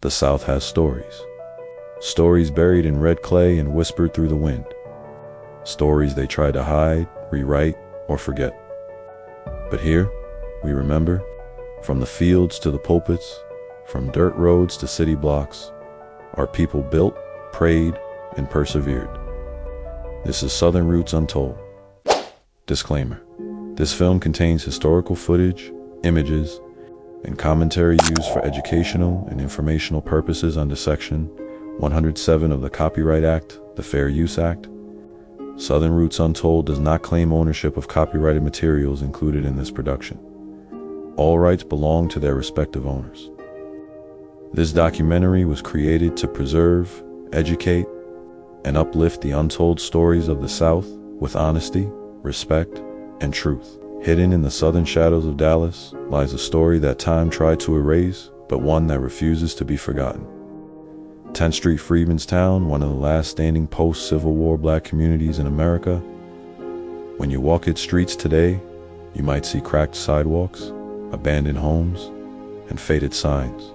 The South has stories. Stories buried in red clay and whispered through the wind. Stories they tried to hide, rewrite, or forget. But here, we remember, from the fields to the pulpits, from dirt roads to city blocks, our people built, prayed, and persevered. This is Southern Roots Untold. Disclaimer: this film contains historical footage, images, and commentary used for educational and informational purposes under Section 107 of the Copyright Act, the Fair Use Act. Southern Roots Untold does not claim ownership of copyrighted materials included in this production. All rights belong to their respective owners. This documentary was created to preserve, educate, and uplift the untold stories of the South with honesty, respect, and truth. Hidden in the southern shadows of Dallas lies a story that time tried to erase, but one that refuses to be forgotten. 10th Street, Freedman's town, one of the last standing post-Civil War black communities in America. When you walk its streets today, you might see cracked sidewalks, abandoned homes, and faded signs.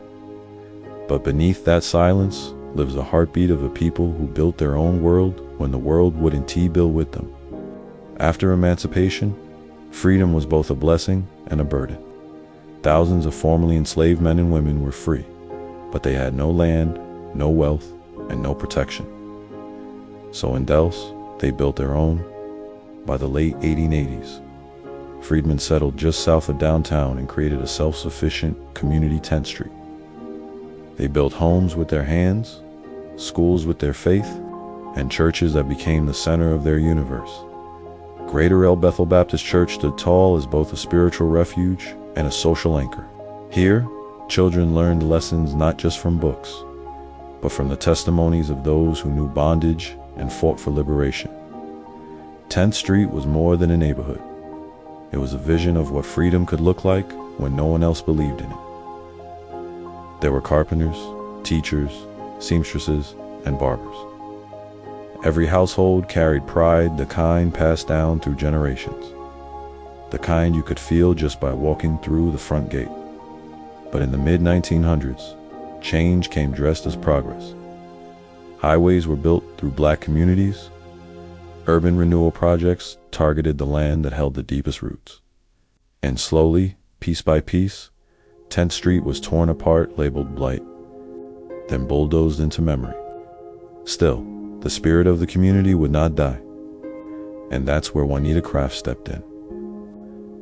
But beneath that silence lives the heartbeat of a people who built their own world when the world wouldn't T-bill with them. After emancipation, freedom was both a blessing and a burden. Thousands of formerly enslaved men and women were free, but they had no land, no wealth, and no protection. So in Dallas, they built their own. By the late 1880s, Freedman settled just south of downtown and created a self-sufficient community 10th Street. They built homes with their hands, schools with their faith, and churches that became the center of their universe. Greater El Bethel Baptist Church stood tall as both a spiritual refuge and a social anchor. Here, children learned lessons not just from books, but from the testimonies of those who knew bondage and fought for liberation. 10th Street was more than a neighborhood. It was a vision of what freedom could look like when no one else believed in it. There were carpenters, teachers, seamstresses, and barbers. Every household carried pride, the kind passed down through generations. The kind you could feel just by walking through the front gate. But in the mid-1900s, change came dressed as progress. Highways were built through black communities. Urban renewal projects targeted the land that held the deepest roots. And slowly, piece by piece, 10th Street was torn apart, labeled blight, then bulldozed into memory. Still, the spirit of the community would not die. And that's where Juanita Craft stepped in.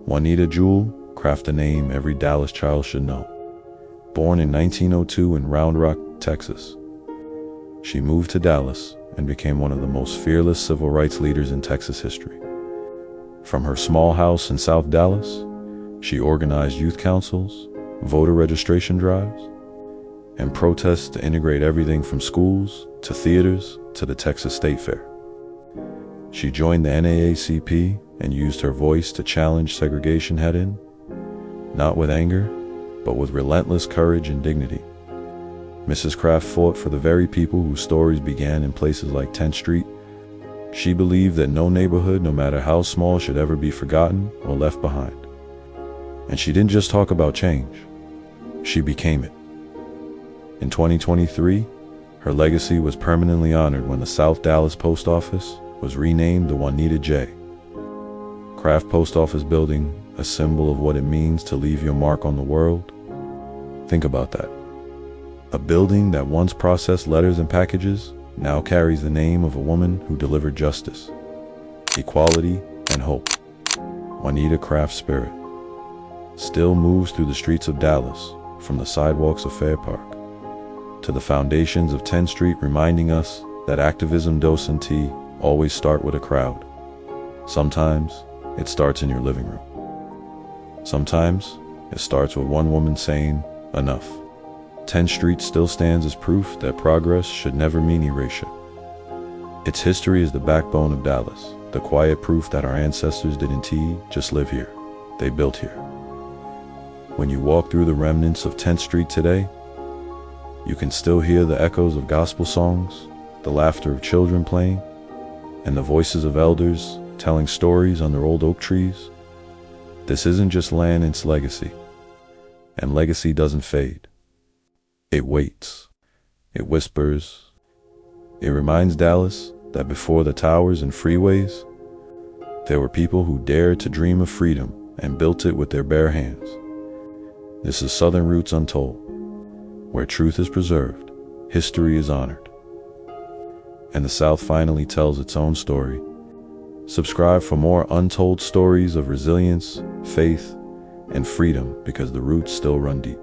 Juanita Jewel Craft, a name every Dallas child should know. Born in 1902 in Round Rock, Texas, she moved to Dallas and became one of the most fearless civil rights leaders in Texas history. From her small house in South Dallas, she organized youth councils, voter registration drives, and protests to integrate everything from schools to theaters to the Texas State Fair. She joined the NAACP and used her voice to challenge segregation head-in, not with anger, but with relentless courage and dignity. Mrs. Craft fought for the very people whose stories began in places like 10th Street. She believed that no neighborhood, no matter how small, should ever be forgotten or left behind. And she didn't just talk about change, she became it. In 2023, her legacy was permanently honored when the South Dallas Post Office was renamed the Wanita J. Craft Post Office Building, a symbol of what it means to leave your mark on the world. Think about that. A building that once processed letters and packages now carries the name of a woman who delivered justice, equality, and hope. Juanita Craft's spirit still moves through the streets of Dallas, from the sidewalks of Fair Park to the foundations of 10th Street, reminding us that activism doesn't always start with a crowd. Sometimes it starts in your living room. Sometimes it starts with one woman saying, "Enough." 10th Street still stands as proof that progress should never mean erasure. Its history is the backbone of Dallas, the quiet proof that our ancestors didn't just live here, they built here. When you walk through the remnants of 10th Street today, you can still hear the echoes of gospel songs, the laughter of children playing, and the voices of elders telling stories under old oak trees. This isn't just land, it's legacy. And legacy doesn't fade. It waits. It whispers. It reminds Dallas that before the towers and freeways, there were people who dared to dream of freedom and built it with their bare hands. This is Southern Roots Untold, where truth is preserved, history is honored, and the South finally tells its own story. Subscribe for more untold stories of resilience, faith, and freedom, because the roots still run deep.